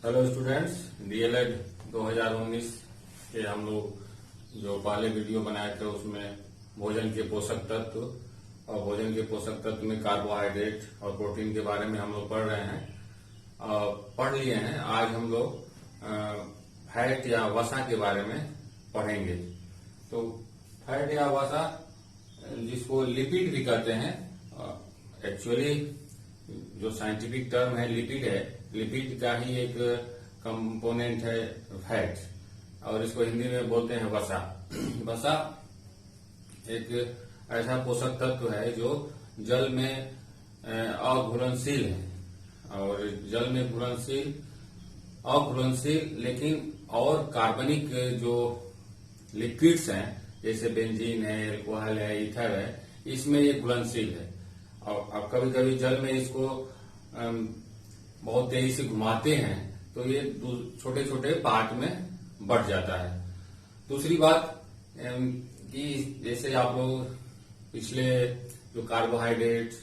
Hello students, DElEd 2019 के हम लोग जो पहले वीडियो बनाए थे उसमें भोजन के पोषक तत्व और भोजन के पोषक तत्व में कार्बोहाइड्रेट और प्रोटीन के बारे में हम लोग पढ़ रहे हैं। पढ़ लिए हैं। आज हम लोग फैट या वसा के बारे में पढ़ेंगे। तो फैट या वसा, जिसको लिपिड भी कहते हैं, एक्चुअली जो साइंटिफिक टर्म है लिपिड है। लिपिड का ही एक कंपोनेंट है फैट, और इसको हिंदी में बोलते हैं वसा। वसा एक ऐसा पोषक तत्व है जो जल में अघुलनशील है, और जल में अघुलनशील लेकिन और कार्बनिक जो लिक्विड्स हैं जैसे बेंजीन है, एल्कोहल है, ईथर है, इसमें ये घुलनशील है। और अब कभी कभी जल में इसको बहुत तेजी से घुमाते हैं तो ये छोटे छोटे पार्ट में बढ़ जाता है। दूसरी बात कि जैसे आप लोग पिछले जो कार्बोहाइड्रेट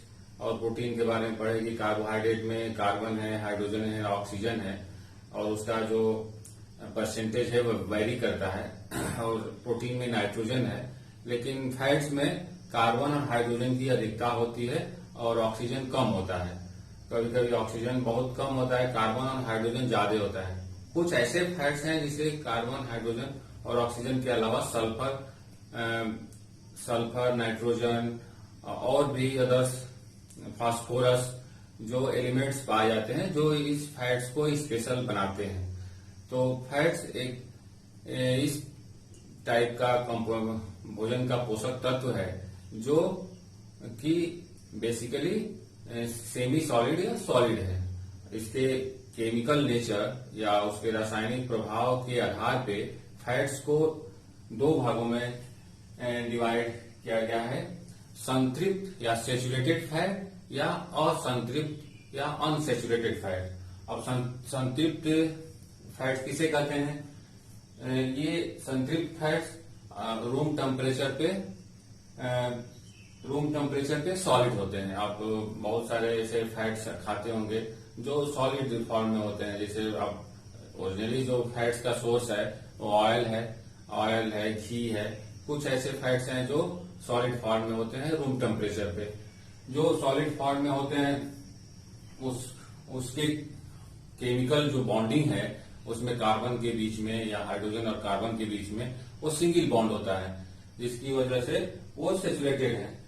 और प्रोटीन के बारे में पढ़े कि कार्बोहाइड्रेट में कार्बन है, हाइड्रोजन है, ऑक्सीजन है, और उसका जो परसेंटेज है वो वेरी करता है, और प्रोटीन में नाइट्रोजन है। लेकिन फैट्स में कार्बन और हाइड्रोजन की अधिकता होती है और ऑक्सीजन कम होता है। कभी कभी ऑक्सीजन बहुत कम होता है, कार्बन और हाइड्रोजन ज्यादा होता है। कुछ ऐसे फैट्स हैं जिसे कार्बन, हाइड्रोजन और ऑक्सीजन के अलावा सल्फर, नाइट्रोजन और भी अदर्स, फास्फोरस जो एलिमेंट्स पाए जाते हैं जो इस फैट्स को स्पेशल बनाते हैं। तो फैट्स एक इस टाइप का भोजन का पोषक तत्व है जो कि बेसिकली सेमी सॉलिड या सॉलिड है। इसके केमिकल नेचर या उसके रासायनिक प्रभाव के आधार पे फैट्स को दो भागों में डिवाइड किया गया है: संतृप्त या सैचुरेटेड फैट या असंतृप्त या अनसैचुरेटेड फैट। अब संतृप्त फैट्स किसे कहते हैं? ये संतृप्त फैट्स रूम टेम्परेचर पे सॉलिड होते हैं। आप बहुत सारे ऐसे फैट्स खाते होंगे जो सॉलिड फॉर्म में होते हैं। जैसे आप ओरिजिनली जो फैट्स का सोर्स है वो ऑयल है, घी है। कुछ ऐसे फैट्स हैं जो सॉलिड फॉर्म में होते हैं रूम टेम्परेचर पे। जो सॉलिड फॉर्म में होते हैं उसके केमिकल जो बॉन्डिंग है उसमें कार्बन के बीच में या हाइड्रोजन और कार्बन के बीच में वो सिंगल बॉन्ड होता है, जिसकी वजह से वो सैचुरेटेड है।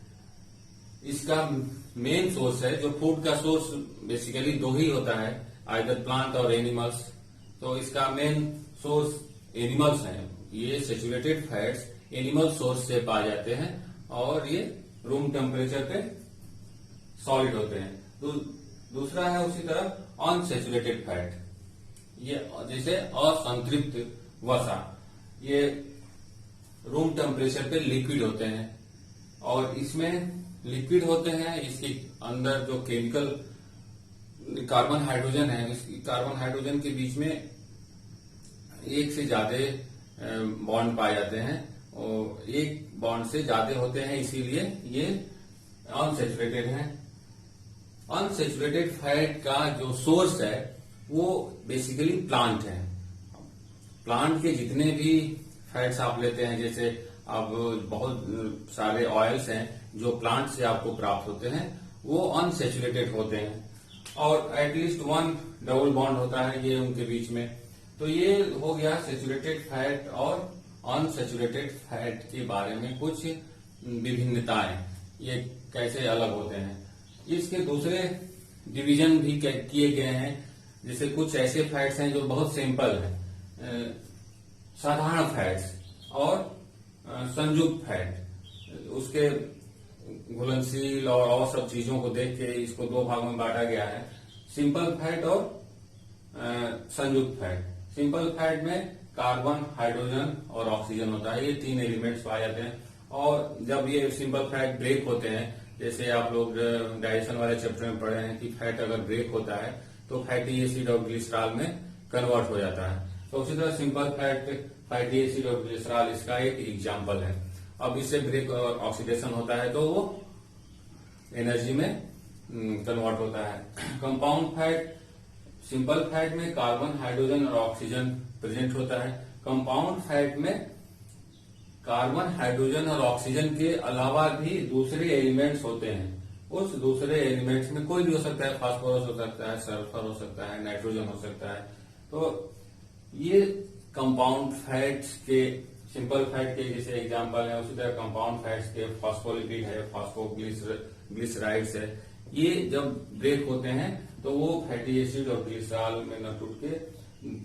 इसका मेन सोर्स है, जो फूड का सोर्स बेसिकली दो ही होता है, आइदर प्लांट और एनिमल्स। तो इसका मेन सोर्स एनिमल्स हैं। ये सैचुरेटेड फैट्स एनिमल सोर्स से पाए जाते हैं और ये रूम टेम्परेचर पे सॉलिड होते हैं। दूसरा है उसी तरह अनसैचुरेटेड फैट, ये जैसे असंतृप्त वसा, ये रूम टेम्परेचर पे लिक्विड होते हैं। और इसमें लिक्विड होते हैं, इसके अंदर जो केमिकल कार्बन हाइड्रोजन है, इस कार्बन हाइड्रोजन के बीच में एक से ज्यादा बॉन्ड पाए जाते हैं, और एक बॉन्ड से ज्यादा होते हैं, इसीलिए ये अनसैचुरेटेड है। अनसैचुरेटेड फैट का जो सोर्स है वो बेसिकली प्लांट है। प्लांट के जितने भी फैट्स आप लेते हैं, जैसे अब बहुत सारे ऑयल्स हैं जो प्लांट से आपको प्राप्त होते हैं, वो अनसैचुरेटेड होते हैं, और एटलीस्ट वन डबल बॉन्ड होता है ये उनके बीच में। तो ये हो गया सैचुरेटेड फैट और अनसैचुरेटेड फैट के बारे में कुछ विभिन्नताएं, ये कैसे अलग होते हैं। इसके दूसरे डिवीजन भी किए गए हैं। जैसे कुछ ऐसे फैट्स हैं जो बहुत सिंपल हैं, साधारण फैट्स, और संयुक्त फैट। उसके घुलनशील और सब चीजों को देख के इसको दो भागों में बांटा गया है: सिंपल फैट और संयुक्त फैट। सिंपल फैट में कार्बन, हाइड्रोजन और ऑक्सीजन होता है, ये तीन एलिमेंट्स पाए जाते हैं। और जब ये सिंपल फैट ब्रेक होते हैं, जैसे आप लोग डाइजेशन वाले चैप्टर में पढ़े हैं कि फैट अगर ब्रेक होता है तो फैटी एसिड और ग्लिसरॉल में कन्वर्ट हो जाता है। तो उसी तरह सिंपल फैटी एसिड और ग्लिसरॉल इसका एक एग्जाम्पल है। अब इससे ब्रेक और ऑक्सीडेशन होता है तो वो एनर्जी में कन्वर्ट होता है। कंपाउंड फैट सिंपल फैट में कार्बन, हाइड्रोजन और ऑक्सीजन प्रेजेंट होता है। कंपाउंड फैट में कार्बन, हाइड्रोजन और ऑक्सीजन के अलावा भी दूसरे एलिमेंट्स होते हैं। उस दूसरे एलिमेंट्स में कोई भी हो सकता है, फास्फोरस हो सकता है, सल्फर हो सकता है, नाइट्रोजन हो सकता है। तो ये कंपाउंड फैट्स के, सिंपल फैट के जैसे एग्जांपल है, उसी तरह कंपाउंड फैट्स के फॉस्फोलिपिड है, फॉस्फोग्लिसराइड्स है। ये जब ब्रेक होते हैं तो वो फैटी एसिड और ग्लिसरॉल में न टूट के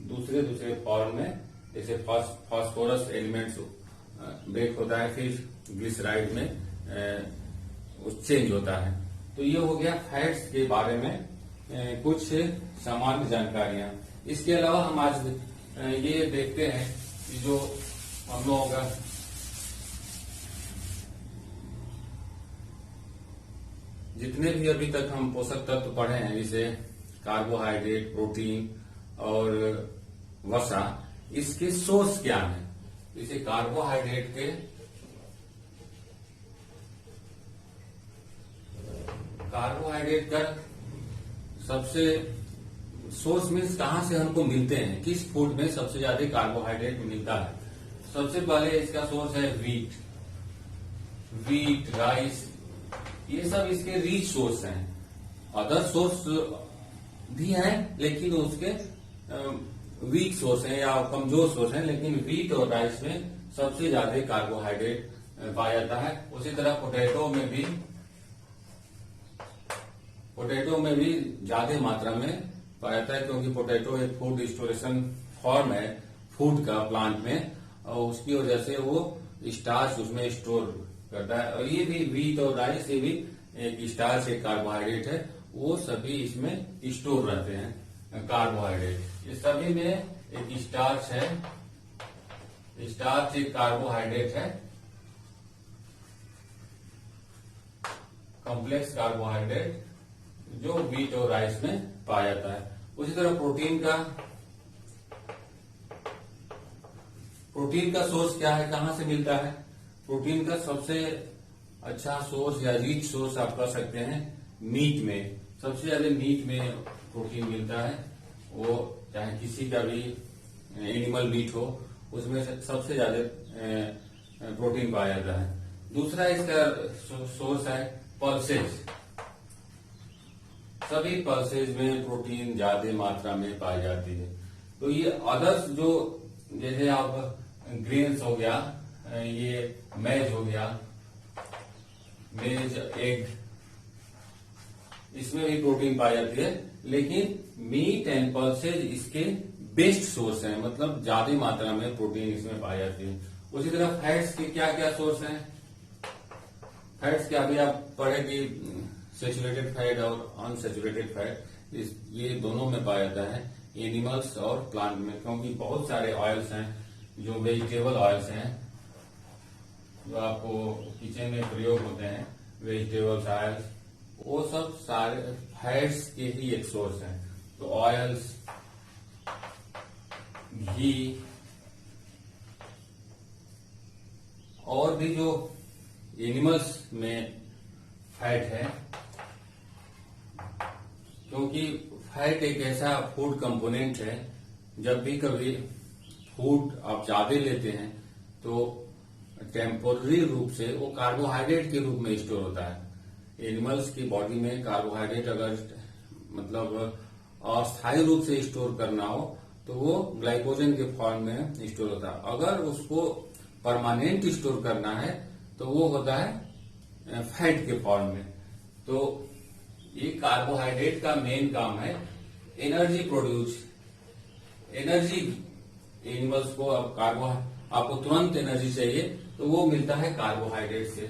दूसरे दूसरे फॉर्म में, जैसे फास्फोरस एलिमेंट्स ब्रेक होता है, फिर ग्लिसराइड में चेंज होता है। तो ये हो गया फैट्स के बारे में कुछ सामान्य जानकारियां। इसके अलावा हम आज ये देखते हैं कि जो हम लोग जितने भी अभी तक हम पोषक तत्व पढ़े हैं, जैसे कार्बोहाइड्रेट, प्रोटीन और वसा, इसके सोर्स क्या है। जैसे कार्बोहाइड्रेट का सबसे सोर्स मीन्स कहां से हमको मिलते हैं, किस फूड में सबसे ज्यादा कार्बोहाइड्रेट मिलता है। सबसे पहले इसका सोर्स है वीट, राइस, ये सब इसके रिच सोर्स हैं। अदर सोर्स भी हैं लेकिन उसके वीक सोर्स हैं या कमजोर सोर्स हैं, लेकिन वीट और राइस में सबसे ज्यादा कार्बोहाइड्रेट पाया जाता है। उसी तरह पोटैटो में भी ज्यादा मात्रा में पाया जाता है, क्योंकि पोटैटो एक फूड स्टोरेशन फॉर्म है फूड का प्लांट में, और उसकी वजह से वो स्टार्च उसमें स्टोर करता है। और ये भी वीट और राइस, ये भी एक स्टार्च, एक कार्बोहाइड्रेट है, वो सभी इसमें स्टोर रहते हैं कार्बोहाइड्रेट। ये सभी में एक स्टार्च है, स्टार्च एक कार्बोहाइड्रेट है, कॉम्प्लेक्स कार्बोहाइड्रेट, जो वीट और राइस में पाया जाता है। उसी तरह प्रोटीन का सोर्स क्या है, कहां से मिलता है। प्रोटीन का सबसे अच्छा सोर्स या रिच सोर्स आप कह सकते हैं मीट में। सबसे ज्यादा मीट में प्रोटीन मिलता है, वो चाहे किसी का भी एनिमल मीट हो, उसमें सबसे ज्यादा प्रोटीन पाया जाता है। दूसरा इसका सोर्स है पल्सेज। सभी पल्सेज में प्रोटीन ज्यादा मात्रा में पाई जाती है। तो ये अदर्स जो, जैसे आप ग्रेन्स हो गया, ये मैज हो गया, मेज, एग, इसमें भी प्रोटीन पाई जाती है, लेकिन मीट एंड पल्सेज इसके बेस्ट सोर्स हैं, मतलब ज्यादा मात्रा में प्रोटीन इसमें पाई जाती है। उसी तरह फैट्स के क्या क्या सोर्स हैं। फैट्स के अभी आप पढ़े कि सैचुरेटेड फैट और अनसैचुरेटेड फैट, ये दोनों में पाया जाता है, एनिमल्स और प्लांट में। क्योंकि बहुत सारे ऑयल्स हैं जो वेजिटेबल ऑयल्स हैं, जो आपको किचन में प्रयोग होते हैं, वेजिटेबल्स ऑयल्स, वो सब सारे फैट्स के ही एक सोर्स हैं। तो ऑयल्स, घी और भी जो एनिमल्स में फैट है, क्योंकि फैट एक ऐसा फूड कंपोनेंट है, जब भी कभी फूड आप ज्यादा लेते हैं तो टेम्पोररी रूप से वो कार्बोहाइड्रेट के रूप में स्टोर होता है। एनिमल्स की बॉडी में कार्बोहाइड्रेट अगर मतलब अस्थायी रूप से स्टोर करना हो तो वो ग्लाइकोजन के फॉर्म में स्टोर होता है। अगर उसको परमानेंट स्टोर करना है तो वो होता है फैट के फॉर्म में। तो ये कार्बोहाइड्रेट का मेन काम है एनर्जी प्रोड्यूस, एनर्जी। एनिमल्स को अब आपको तुरंत एनर्जी चाहिए तो वो मिलता है कार्बोहाइड्रेट से।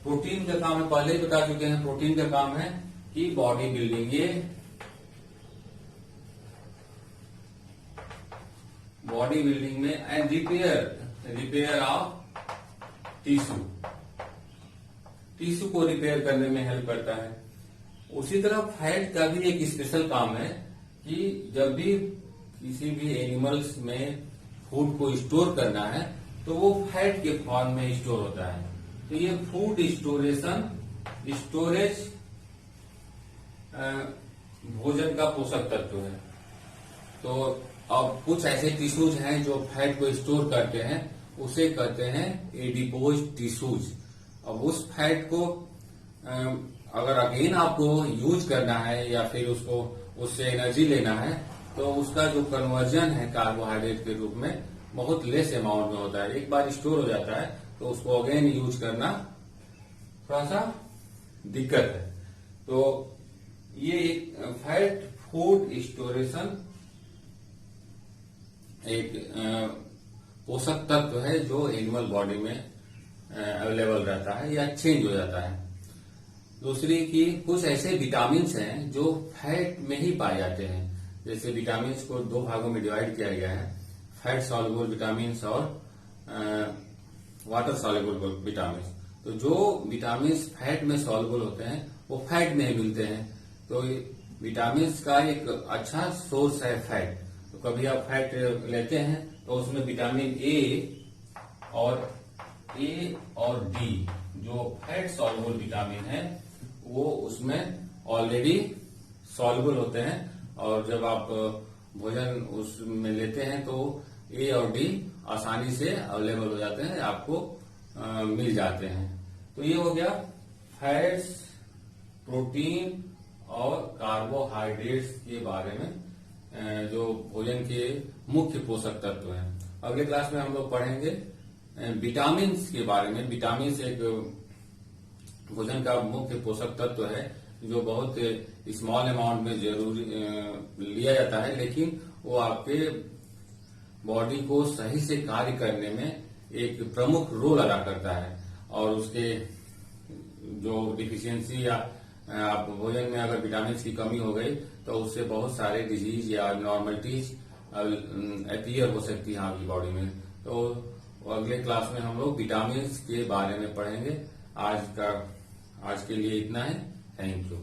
प्रोटीन का काम है, पहले ही बता चुके हैं, प्रोटीन का काम है कि बॉडी बिल्डिंग, ये बॉडी बिल्डिंग में एंड रिपेयर ऑफ टिश्यू को रिपेयर करने में हेल्प करता है। उसी तरह फैट का भी एक स्पेशल काम है कि जब भी किसी भी एनिमल्स में फूड को स्टोर करना है तो वो फैट के फॉर्म में स्टोर होता है। तो ये फूड स्टोरेज भोजन का पोषक तत्व है। तो अब कुछ ऐसे टिश्यूज हैं जो फैट को स्टोर करते हैं, उसे कहते हैं एडिपोज टिश्यूज। अब उस फैट को अगर अगेन आपको यूज करना है या फिर उसको उससे एनर्जी लेना है, तो उसका जो कन्वर्जन है कार्बोहाइड्रेट के रूप में बहुत लेस अमाउंट में होता है। एक बार स्टोर हो जाता है तो उसको अगेन यूज करना थोड़ा सा दिक्कत है। तो ये एक फैट फूड स्टोरेशन एक पोषक तत्व है जो एनिमल बॉडी में अवेलेबल रहता है या चेंज हो जाता है। दूसरी की कुछ ऐसे विटामिन हैं जो फैट में ही पाए जाते हैं। जैसे विटामिन को दो भागों में डिवाइड किया गया है, फैट सॉल्युबल विटामिन और वाटर सॉल्युबल विटामिन। तो जो विटामिन फैट में सॉल्युबल होते हैं वो फैट में ही मिलते हैं। तो विटामिन का एक अच्छा सोर्स है फैट। तो कभी आप फैट लेते हैं तो उसमें विटामिन ए और डी जो फैट सॉल्युबल विटामिन है वो उसमें ऑलरेडी सॉल्युबल होते हैं, और जब आप भोजन उसमें लेते हैं तो ए और डी आसानी से अवेलेबल हो जाते हैं, आपको मिल जाते हैं। तो ये हो गया फैट्स, प्रोटीन और कार्बोहाइड्रेट्स के बारे में जो भोजन के मुख्य पोषक तत्व हैं। अगले क्लास में हम लोग पढ़ेंगे विटामिन के बारे में। विटामिन एक भोजन का मुख्य पोषक तत्व है जो बहुत स्मॉल अमाउंट में जरूरी लिया जाता है, लेकिन वो आपके बॉडी को सही से कार्य करने में एक प्रमुख रोल अदा करता है। और उसके जो डिफिशियंसी या आप भोजन में अगर विटामिन की कमी हो गई तो उससे बहुत सारे डिजीज या नॉर्मलिटीज अपीयर हो सकती है आपकी बॉडी में। तो अगले क्लास में हम लोग विटामिन के बारे में पढ़ेंगे। आज के लिए इतना है। Thank you.